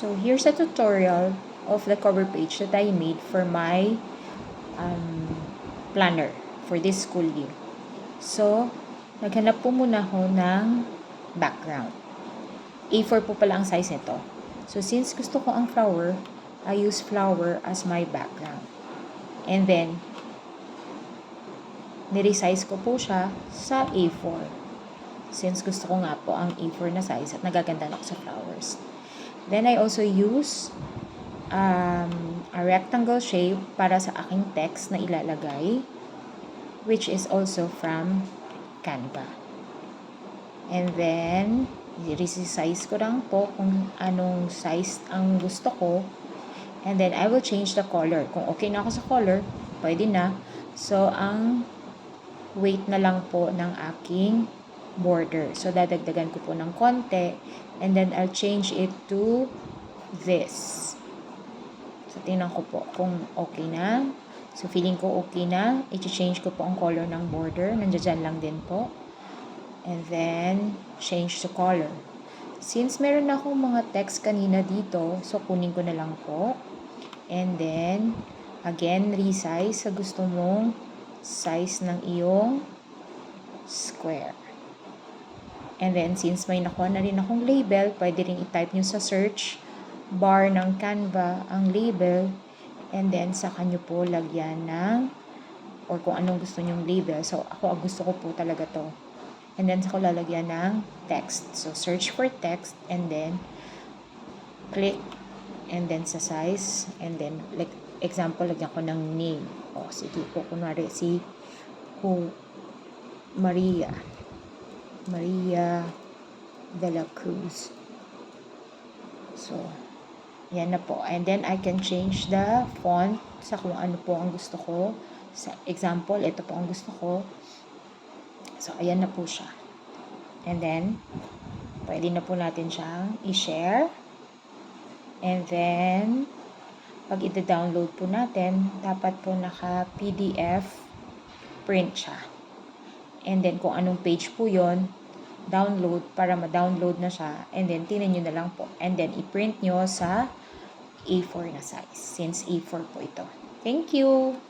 So here's a tutorial of the cover page that I made for my planner for this school year. So, naghanap po muna ako ng background. A4 po pala ang size nito. So since gusto ko ang flower, I use flower as my background. And then, niresize ko po siya sa A4. Since gusto ko nga po ang A4 na size at nagaganda ako sa flowers. Then I also use a rectangle shape para sa aking text na ilalagay, which is also from Canva. And then, resize ko lang po kung anong size ang gusto ko. And then, I will change the color. Kung okay na ako sa color, pwede na. So, ang weight na lang po ng aking border. So, dadagdagan ko po ng konti. And then, I'll change it to this. So, tingnan ko po kung okay na. So, feeling ko okay na. I-change ko po ang color ng border. Nandiyan lang din po. And then, change the color. Since meron na akong mga text kanina dito, so kunin ko na lang po. And then, again, resize sa gusto mong size ng iyong square. And then, since may nakuha na rin akong label, pwede rin i-type nyo sa search bar ng Canva ang label. And then, saka nyo po lagyan ng, or kung anong gusto nyong label. So, ako, gusto ko po talaga to. And then, saka lalagyan ng text. So, search for text, and then, click, and then sa size, and then, like, example, lagyan ko ng name. O, sige po, kunwari, si Maria de la Cruz. So, yan na po. And then, I can change the font sa kung ano po ang gusto ko. Sa example, ito po ang gusto ko. So, ayan na po siya. And then, pwede na po natin siyang i-share. And then, pag ita-download po natin, dapat po naka-PDF print siya. And then, kung anong page po yon, download para ma-download na siya. And then, tingnan nyo na lang po. And then, i-print nyo sa A4 na size. Since A4 po ito. Thank you!